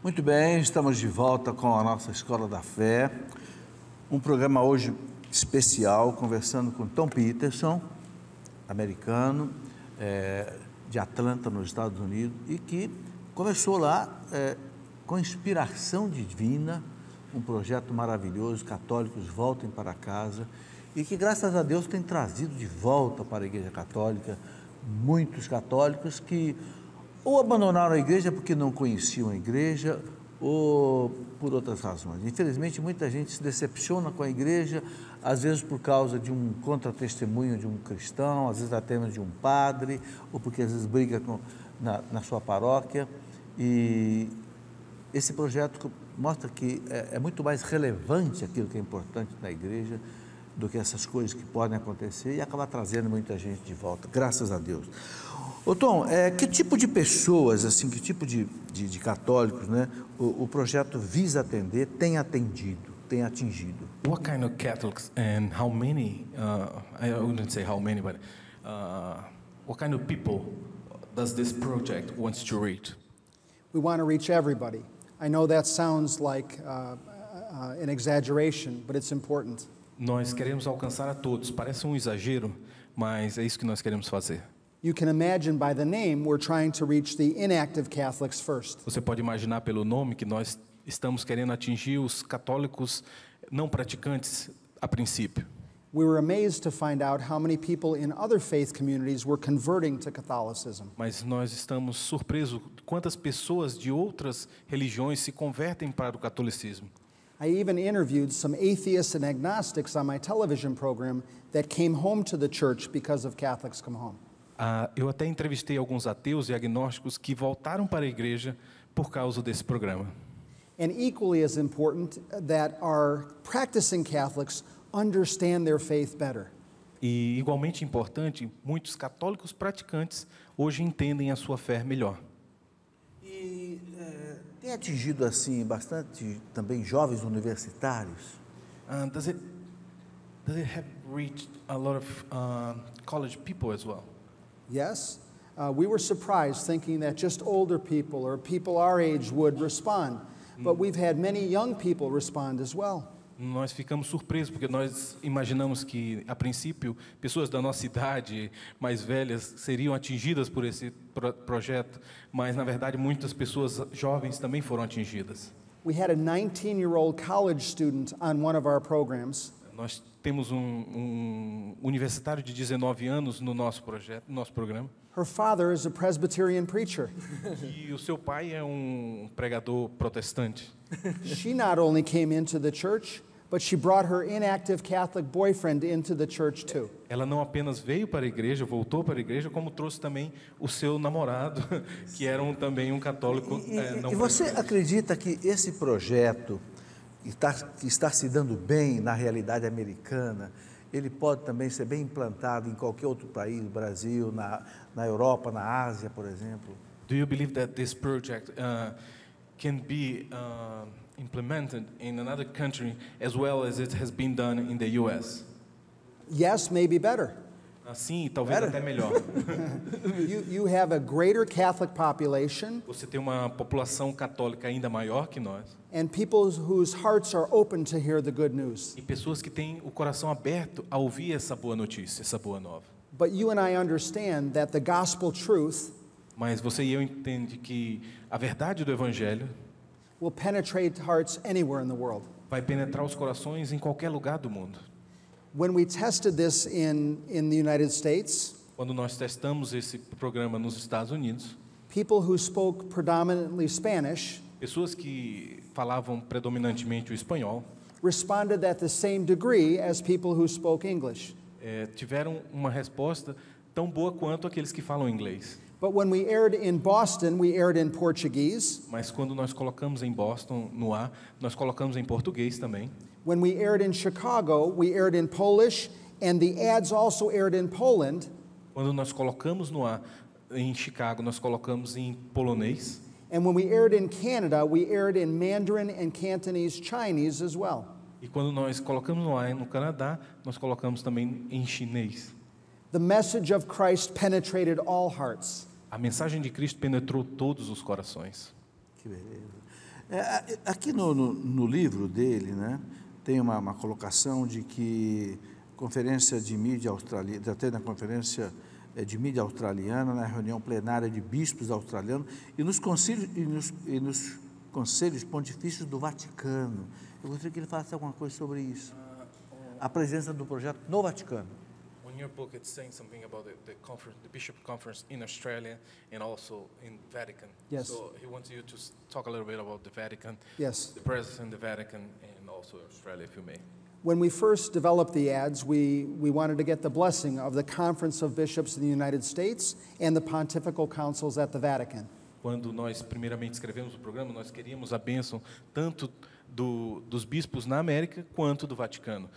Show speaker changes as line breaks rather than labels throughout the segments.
Muito bem, estamos de volta com a nossa Escola da Fé. Um programa hoje especial, conversando com Tom Peterson, americano, de Atlanta, nos Estados Unidos, e que começou lá com inspiração divina, um projeto maravilhoso, Católicos Voltem para Casa, e que, graças a Deus, tem trazido de volta para a Igreja Católica muitos católicos que ou abandonaram a igreja porque não conheciam a igreja ou por outras razões. Infelizmente, muita gente se decepciona com a igreja, às vezes por causa de um contra-testemunho de um cristão, às vezes até mesmo de um padre, ou porque às vezes briga na sua paróquia. E esse projeto mostra que é muito mais relevante aquilo que é importante na igreja do que essas coisas que podem acontecer e acaba trazendo muita gente de volta, graças a Deus. Ô Tom, que tipo de pessoas, assim, que tipo de católicos, né, o projeto visa atender, tem atingido?
What kind of Catholics and how many, I wouldn't say how many, but what kind of people does this project wants to reach?
We want to reach everybody. I know that sounds like an exaggeration, but it's important.
Nós queremos alcançar a todos. Parece um exagero, mas é isso que nós queremos fazer.
You can imagine by the name, we're trying to reach the inactive Catholics first.
Você pode imaginar pelo nome que nós estamos querendo atingir os católicos não praticantes a princípio.
We were amazed to find out how many people in other faith communities were converting to Catholicism.
Mas nós estamos surpresos quantas pessoas de outras religiões se convertem para o catolicismo.
I even interviewed some atheists and agnostics on my television program that came home to the church because of Catholics Come Home.
Eu até entrevistei alguns ateus e agnósticos que voltaram para a igreja por causa desse programa.
And equally as important, that our practicing Catholics understand their faith better.
E igualmente importante, muitos católicos praticantes hoje entendem a sua fé melhor.
E tem atingido assim bastante também jovens universitários?
Does it have reached a lot of college people as well?
Yes, we were surprised thinking that just older people or people our age would respond, but we've had many young people respond as well.
Nós ficamos surpresos porque nós imaginamos que, a princípio, pessoas da nossa idade, mais velhas, seriam atingidas por esse projeto, mas, na verdade, muitas pessoas jovens também foram atingidas.
We had a 19-year-old college student on one of our programs.
Nós temos um universitário de 19 anos no nosso projeto, no nosso programa.
Her father is a Presbyterian preacher.
E o seu pai é um pregador protestante.
She not only came into the church, but she brought her inactive Catholic boyfriend into the church too.
Ela não apenas veio para a igreja, voltou para a igreja, como trouxe também o seu namorado, que era também um católico não
E você acredita que esse projeto que está se dando bem na realidade americana, ele pode também ser bem implantado em qualquer outro país, Brasil, na Europa, na Ásia, por exemplo?
Do you believe that this project can be implemented in another country as well as it has been done in the U.S.?
Yes, maybe better.
Assim, talvez até melhor.
You have a greater Catholic population.
Você tem uma população católica ainda maior que nós.
And people whose hearts are open to hear the good news.
E pessoas que têm o coração aberto a ouvir essa boa notícia, essa boa nova.
But you and I understand that the gospel truth
Mas você e eu entende que a verdade do evangelho
will penetrate hearts anywhere in the world.
vai penetrar os corações em qualquer lugar do mundo.
When we tested this in the United States,
Quando nós testamos esse programa nos Estados Unidos,
people who spoke predominantly Spanish
pessoas que falavam predominantemente o espanhol
responded at the same degree as people who spoke English.
Tiveram uma resposta tão boa quanto aqueles que falam inglês.
But when we aired in Boston, we aired in Portuguese.
Mas quando nós colocamos em Boston no ar, nós colocamos em português também.
When we aired in Chicago, we aired in Polish, and the ads also aired in Poland.
Quando nós colocamos no ar em Chicago, nós colocamos em polonês.
And when we aired in Canada, we aired in Mandarin and Cantonese Chinese as well.
E quando nós colocamos no ar no Canadá, nós colocamos também em chinês.
The message of Christ penetrated all hearts.
A mensagem de Cristo penetrou todos os corações.
Que beleza. Aqui no livro dele, né, tem uma colocação de que conferência de mídia australiana, até na conferência de mídia australiana, na reunião plenária de bispos australianos e nos conselhos pontifícios do Vaticano. Eu gostaria que ele falasse alguma coisa sobre isso. A presença do projeto no Vaticano.
On your book, it's saying something about the Bishop Conference in Australia and also in Vatican.
Yes.
So he wants you to talk a little bit about the Vatican,
Yes.
the presence in the Vatican, and also Australia, if you may.
When we first developed the ads, we wanted to get the blessing of the Conference of Bishops in the United States and the Pontifical Councils at the Vatican.
Quando nós primeiramente escrevemos o programa, nós queríamos a bênção tanto dos bispos na América quanto do Vaticano.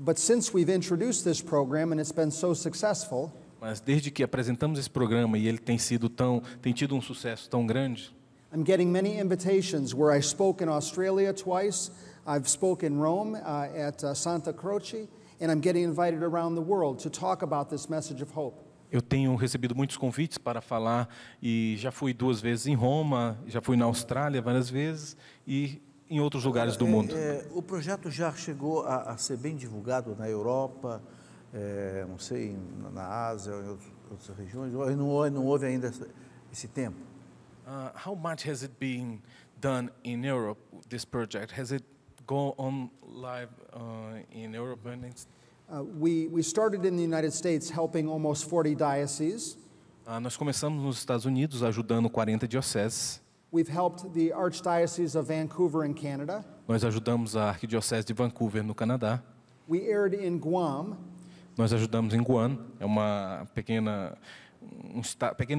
But since we've introduced this program and it's been so successful,
Mas desde que apresentamos esse programa e ele tem tido um sucesso tão grande,
I'm getting many invitations where I spoke in Australia twice, I've spoken in Rome at Santa Croce, and I'm getting invited around the world to talk about this message of hope.
eu tenho recebido muitos convites para falar e já fui 2 vezes em Roma, já fui na Austrália várias vezes e em outros lugares do mundo.
O projeto já chegou a ser bem divulgado na Europa, não sei, na Ásia, em outras regiões, ou não houve ainda esse tempo?
How much has it been done in Europe, this project? Has it gone on live in Europe?
We started in the United States helping almost 40 dioceses.
Nós começamos nos Estados Unidos ajudando 40 dioceses.
We've helped the Archdiocese of Vancouver in Canada.
Nós ajudamos a Arquidiocese de Vancouver, no Canadá.
We aired in Guam.
Nós ajudamos em Guam, é uma pequeno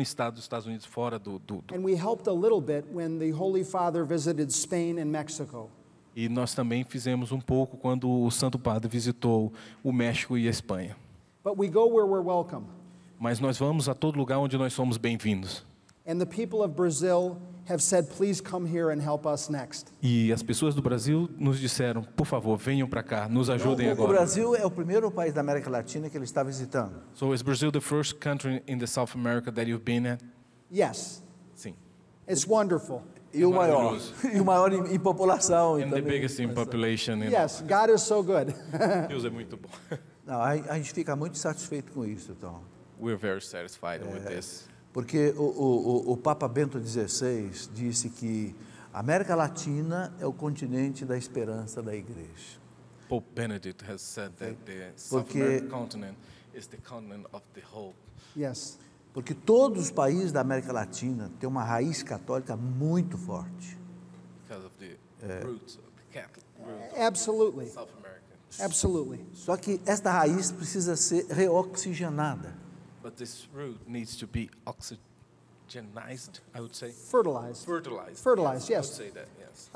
estado dos Estados Unidos fora do.
And we helped a little bit when the Holy Father visited Spain and Mexico.
E nós também fizemos um pouco quando o Santo Padre visitou o México e a Espanha.
But we go where we're welcome.
Mas nós vamos a todo lugar onde nós somos bem-vindos.
And the people of Brazil have said, please come here and help us next.
E as pessoas do Brasil nos disseram, por favor, venham para cá, nos ajudem
O
agora.
Brasil é o primeiro país da América Latina que ele está visitando.
So is Brazil the first country in the South America that you've been at?
Yes,
Sim.
it's wonderful.
E o maior,
Maravilhoso.
e o maior em população.
And the biggest in population.
Yes, God is so good.
Deus é muito bom.
Não, a gente fica muito satisfeito com isso, então.
We're very satisfied with this.
Porque o Papa Bento XVI disse que a América Latina é o continente da esperança da igreja.
Pope Benedict has said that the South
Porque-
American continent is the continent of the hope.
Yes.
Porque todos os países da América Latina têm uma raiz católica muito forte.
Because of the roots of the Catholic roots
Absolutely.
of South America.
Absolutely.
Só que esta raiz precisa ser reoxigenada.
But this root needs to be oxygenized, I would say.
Fertilized.
Fertilized.
Fertilized,
I
yes.
would say that, yes.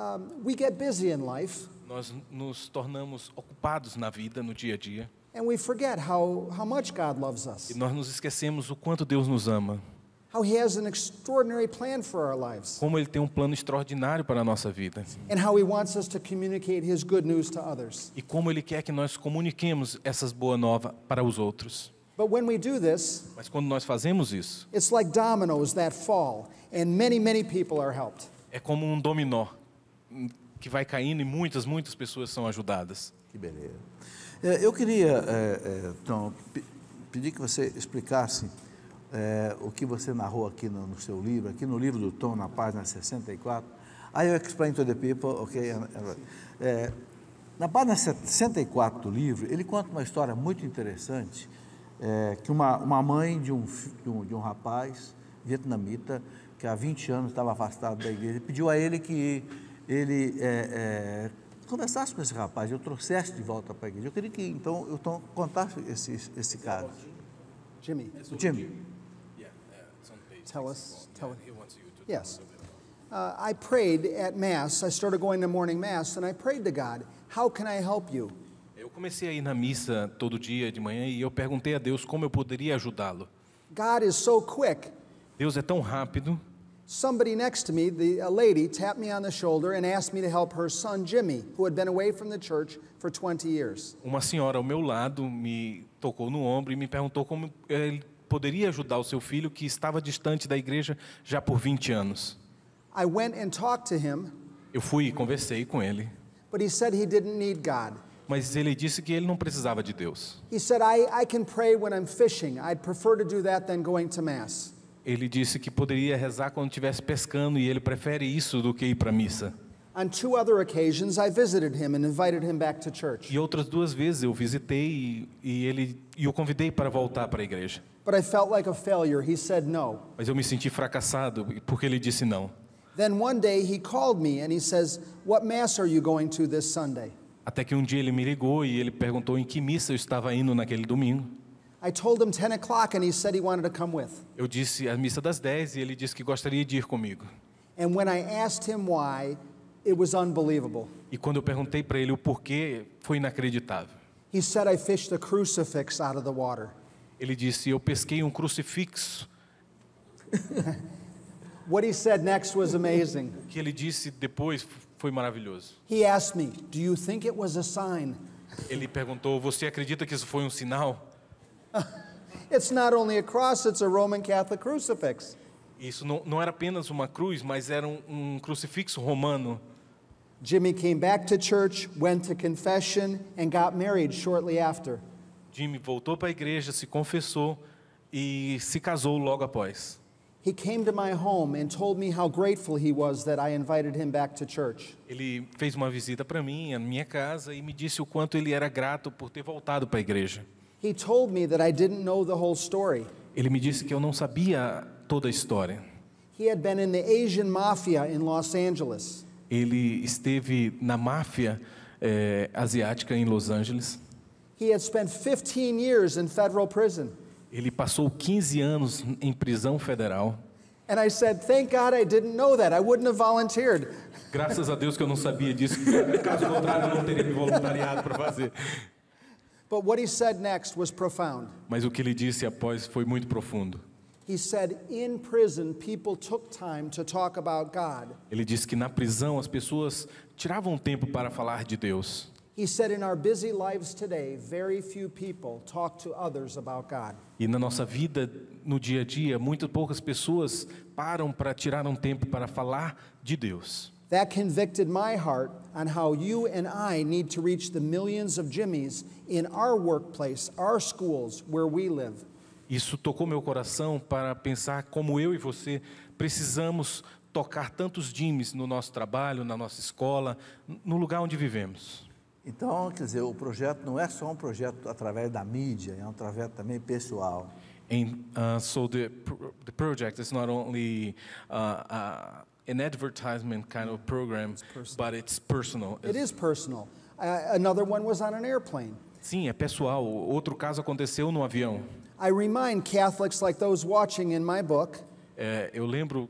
We get busy in life
Nós nos tornamos ocupados na vida, no dia a dia,
and we forget how much God loves
e
us,
nós nos esquecemos o quanto Deus nos ama,
how He has an extraordinary plan for our lives,
como Ele tem um plano extraordinário para a nossa vida,
and how He wants us to communicate His good news to others.
e como Ele quer que nós comuniquemos essas boas novas para os outros.
But when we do this,
Mas quando nós fazemos isso,
it's like dominoes that fall, and many people are helped.
é como um dominó que vai caindo e muitas pessoas são ajudadas.
Que beleza. Eu queria, Tom, pedir que você explicasse o que você narrou aqui no seu livro, aqui no livro do Tom, na página 64. I will explain to the people, ok? Na página 64 do livro, ele conta uma história muito interessante, que uma mãe de um rapaz vietnamita, que há 20 anos estava afastado da igreja, pediu a ele que ele conversasse com esse rapaz, eu trouxesse de volta para a igreja. Eu queria que, então, eu contasse esse caso.
Jimmy,
O Jimmy.
tell us.
He wants you to
Yes. I prayed at Mass. I started going to morning Mass, and I prayed to God, how can I help you?
Eu comecei a ir na missa todo dia de manhã e eu perguntei a Deus como eu poderia ajudá-lo.
God is so quick.
Deus é tão rápido.
Somebody next to me, a lady, tapped me on the shoulder and asked me to help her son, Jimmy, who had been away from the church for 20 years.
Uma senhora ao meu lado me tocou no ombro e me perguntou como ele poderia ajudar o seu filho que estava distante da igreja já por 20 anos.
I went and talked to him,
Eu fui e conversei com ele,
but he said he didn't need God.
mas ele disse que ele não precisava de Deus.
He said, I can pray when I'm fishing. I'd prefer to do that than going to Mass.
Ele disse que poderia rezar quando estivesse pescando e ele prefere isso do que ir para a missa.
On 2 other occasions, I visited him and invited him back to church.
E outras 2 vezes eu visitei e o convidei para voltar para a igreja.
But I felt like a failure. He said no.
Mas eu me senti fracassado porque ele disse não.
Then one day he called me and he says, "What Mass are you going to this Sunday?"
Até que um dia ele me ligou e ele perguntou em que missa eu estava indo naquele domingo.
I told him 10 o'clock and he said he wanted to come with.
Eu disse a missa das 10 e ele disse que gostaria de ir comigo.
And when I asked him why, it was unbelievable.
E quando eu perguntei para ele o porquê, foi inacreditável.
He said, I fished a crucifix out of the water.
Ele disse, eu pesquei um crucifixo.
What he said next was amazing.
O que ele disse depois foi maravilhoso.
He asked me, "Do you think it was a sign?"
Ele perguntou, você acredita que isso foi um sinal?
It's not only a cross, it's a Roman Catholic crucifix.
Isso não era apenas uma cruz, mas era um crucifixo romano.
Jimmy came back to church, went to confession, and got married shortly after.
Jimmy voltou para a igreja, se confessou e se casou logo após.
He came to my home and told me how grateful he was that I invited him back to church.
Ele fez uma visita para mim, à minha casa, e me disse o quanto ele era grato por ter voltado para a igreja.
He told me that I didn't know the whole story.
Ele me disse que eu não sabia toda a história.
He had been in the Asian mafia in Los Angeles.
Ele esteve na máfia asiática em Los Angeles.
He had spent 15 years in federal prison.
Ele passou 15 anos em prisão federal.
And I said, thank God I didn't know that. I wouldn't have volunteered.
Graças a Deus que eu não sabia disso, caso contrário eu não teria me voluntariado para fazer.
But what he said next was profound.
Mas o que ele disse após foi muito profundo.
He said, in prison, people took time to talk about God.
Ele disse que na prisão as pessoas tiravam tempo para falar de Deus.
He said, in our busy lives today, very few people talk to others about God.
E na nossa vida, no dia a dia, muito poucas pessoas param para tirar um tempo para falar de Deus.
That convicted my heart on how you and I need to reach the millions of Jimmys in our workplace, our schools, where we live.
Isso tocou meu coração para pensar como eu e você precisamos tocar tantos Jimmys no nosso trabalho, na nossa escola, no lugar onde vivemos.
Então, quer dizer, o projeto não é só um projeto através da mídia, é um projeto também pessoal.
So the project is not only an advertisement kind of program, but it's personal.
It is personal. Another one was on an airplane.
Sim, é pessoal. Outro caso aconteceu no avião.
I remind Catholics like those watching in my book
Eu lembro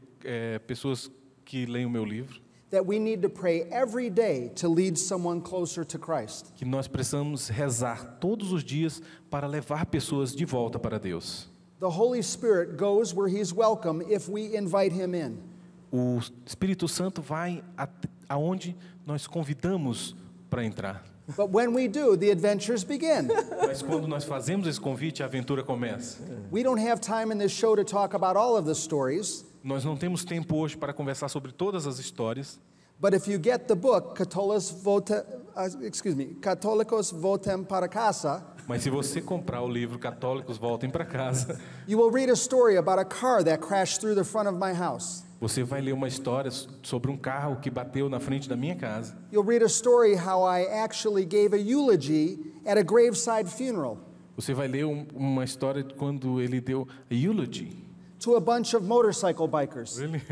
pessoas que leem o meu livro
that we need to pray every day to lead someone closer to Christ.
que nós precisamos rezar todos os dias para levar pessoas de volta para Deus.
The Holy Spirit goes where he's welcome if we invite him in.
O Espírito Santo vai aonde nós convidamos para entrar.
But when we do, the adventures begin.
Mas quando nós fazemos esse convite, a aventura começa.
We don't have time in this show to talk about all of the stories,
Nós não temos tempo hoje para conversar sobre todas as histórias,
but if you get the book Católicos Voltem para Casa,
mas se você comprar o livro Católicos Voltem para Casa,
you will read a story about a car that crashed through the front of my house.
você vai ler uma história sobre um carro que bateu na frente da minha casa.
You'll read a story how I actually gave a eulogy at a graveside funeral
Você vai ler uma história de quando ele deu a eulogy.
to a bunch of motorcycle bikers.
Really?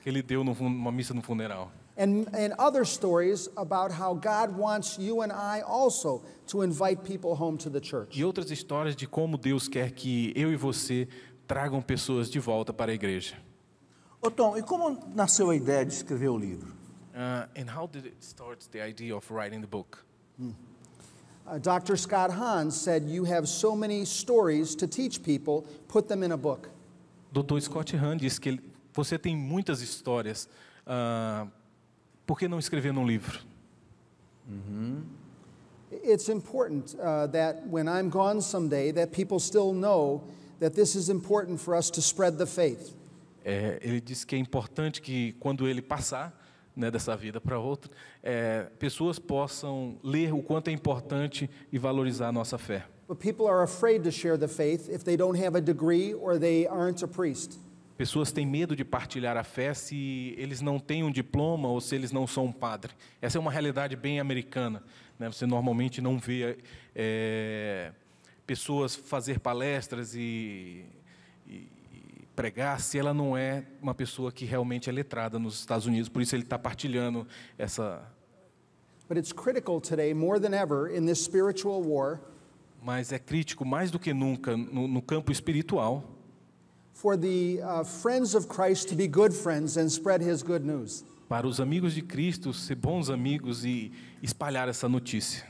Que ele deu numa missa no funeral.
And other stories about how God wants you and I also to invite people home to the church.
E outras histórias de como Deus quer que eu e você tragam pessoas de volta para a igreja.
Ô Tom, e como nasceu a ideia de escrever o livro?
And how did it start the idea of writing the book?
Dr. Scott Hahn said, you have so many stories to teach people, put them in a book.
Dr. Scott Hahn disse que você tem muitas histórias, por que não escrever num livro?
It's important that when I'm gone someday, that people still know that this is important for us to spread the faith.
Ele disse que é importante que, quando ele passar, né, dessa vida para outra, pessoas possam ler o quanto é importante e valorizar a nossa fé.
But people are afraid to share the faith if they don't have a degree or they aren't a priest.
Pessoas têm medo de partilhar a fé se eles não têm um diploma ou se eles não são um padre. Essa é uma realidade bem americana, né? Você normalmente não vê pessoas fazer palestras e pregar se ela não é uma pessoa que realmente é letrada nos Estados Unidos. Por isso ele está partilhando essa...
But it's critical today, more than ever, in this spiritual war,
Mas é crítico mais do que nunca no campo espiritual,
for the friends of Christ to be good friends and spread his good news.
para os amigos de Cristo ser bons amigos e espalhar essa notícia.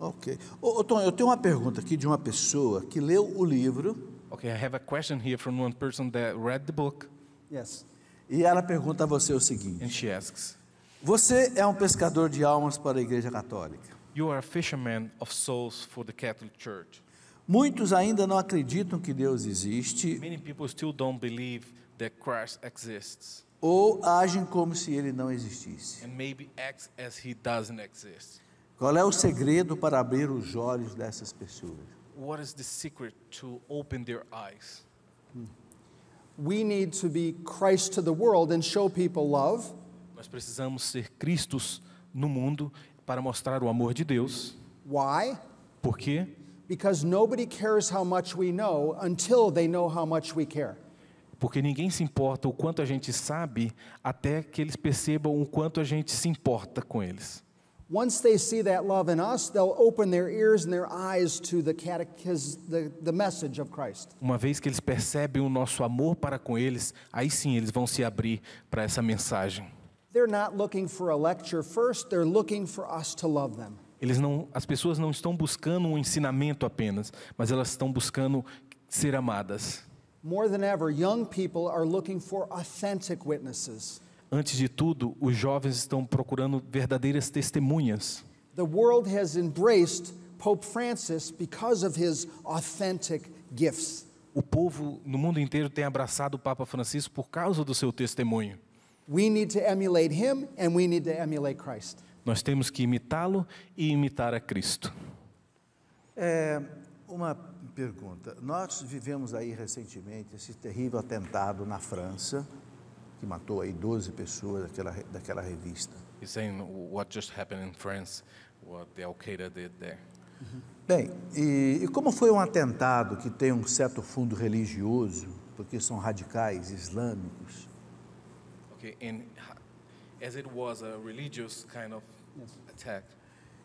Ok. Ô, Tom, eu tenho uma pergunta aqui de uma pessoa que leu o livro
Okay, I have a question here from one person that read the book,
Yes.
e ela pergunta a você o seguinte:
and she asks,
você é um pescador de almas para a Igreja Católica.
"You are a fisherman of souls for the Catholic Church.
Muitos ainda não acreditam que Deus existe
Many people still don't believe that Christ exists,
ou agem como se ele não existisse.
and maybe acts as he doesn't exist.
Qual é o segredo para abrir os olhos dessas pessoas?
What is the secret to open their eyes?"
We need to be Christ to the world and show people love,
Nós precisamos ser Cristos no mundo para mostrar o amor de Deus.
why?
Por quê?
Because nobody cares how much we know until they know how much we care.
Porque ninguém se importa o quanto a gente sabe até que eles percebam o quanto a gente se importa com eles.
Once they see that love in us, they'll open their ears and their eyes to the message of Christ.
Uma vez que eles percebem o nosso amor para com eles, aí sim eles vão se abrir para essa mensagem.
They're not looking for a lecture first, they're looking for us to love them.
As pessoas não estão buscando um ensinamento apenas, mas elas estão buscando ser amadas.
More than ever, young people are looking for authentic witnesses.
Antes de tudo, os jovens estão procurando verdadeiras testemunhas.
The world has embraced Pope Francis because of his authentic gifts.
O povo no mundo inteiro tem abraçado o Papa Francisco por causa do seu testemunho.
We need to emulate him and we need to emulate Christ.
Nós temos que imitá-lo e imitar a Cristo.
Uma pergunta. Nós vivemos aí recentemente esse terrível atentado na França, que matou aí 12 pessoas daquela revista.
He's saying what just happened in France, what the Al-Qaeda did there.
Bem, e como foi um atentado que tem um certo fundo religioso, porque são radicais islâmicos,
Okay, and as it was a religious kind of attack,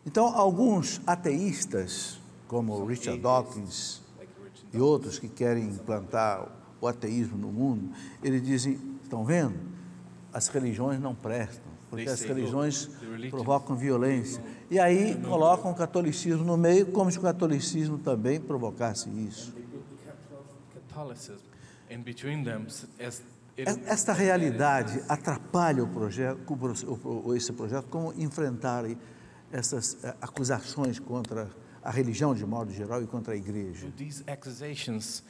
então alguns ateístas, como Richard Dawkins
like Richard
e outros que querem implantar o ateísmo no mundo, eles dizem, estão vendo? As religiões não prestam, porque as religiões provocam violência. E aí colocam o catolicismo no meio, como se o catolicismo também provocasse isso.
Catholicism, and between them, as
Esta realidade atrapalha esse projeto, como enfrentar essas acusações contra a religião de modo geral e contra a igreja.
do these accusations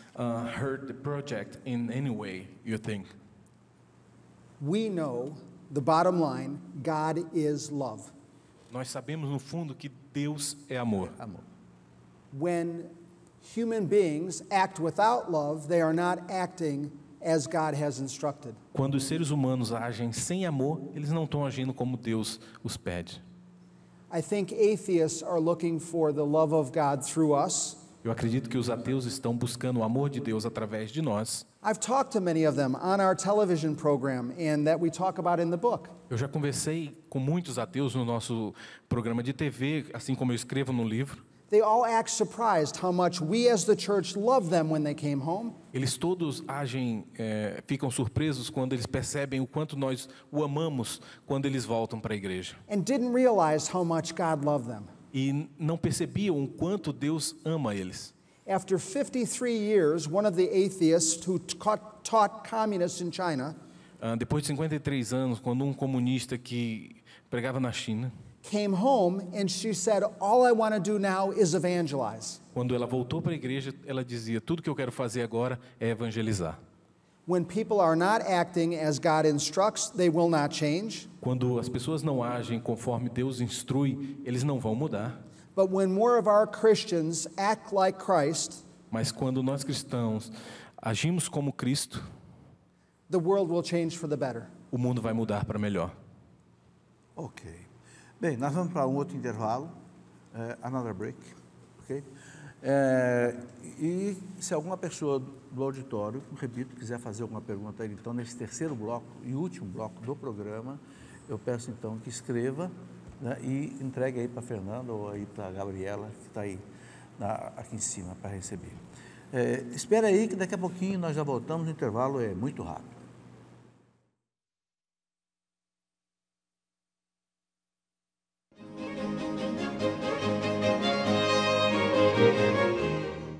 hurt the project in any way, you think?
We know the bottom line, God is love.
Nós sabemos no fundo que Deus é amor.
Amor.
When human beings act without love, they are not acting as God has instructed.
Quando os seres humanos agem sem amor, eles não estão agindo como Deus os pede.
I think atheists are looking for the love of God through us.
Eu acredito que os ateus estão buscando o amor de Deus através de nós.
I've talked to many of them on our television program and that we talk about in the book.
Eu já conversei com muitos ateus no nosso programa de TV, assim como eu escrevo no livro.
They all act surprised how much we as the church love them when they came home.
Eles todos ficam surpresos quando eles percebem o quanto nós o amamos quando eles voltam para a igreja.
And didn't realize how much God loved them.
E não percebiam o quanto Deus ama eles.
After 53 years, one of the atheists who taught communists in China
Depois de 53 anos, quando um comunista que pregava na China,
came home and she said, all I want to do now is evangelize.
quando ela voltou para a igreja, ela dizia, tudo que eu quero fazer agora é evangelizar.
When people are not acting as God instructs, they will not change.
Quando as pessoas não agem conforme Deus instrui, eles não vão mudar.
But when more of our Christians act like Christ,
Mas quando nós cristãos agimos como Cristo,
the world will change for the better.
o mundo vai mudar para melhor.
Ok. Bem, nós vamos para um outro intervalo, another break, ok? E se alguma pessoa do auditório, repito, quiser fazer alguma pergunta aí, então, nesse terceiro bloco e último bloco do programa, eu peço então que escreva, né, e entregue aí para a Fernanda ou aí para a Gabriela, que está aí aqui em cima para receber. Espera aí que daqui a pouquinho nós já voltamos, o intervalo é muito rápido.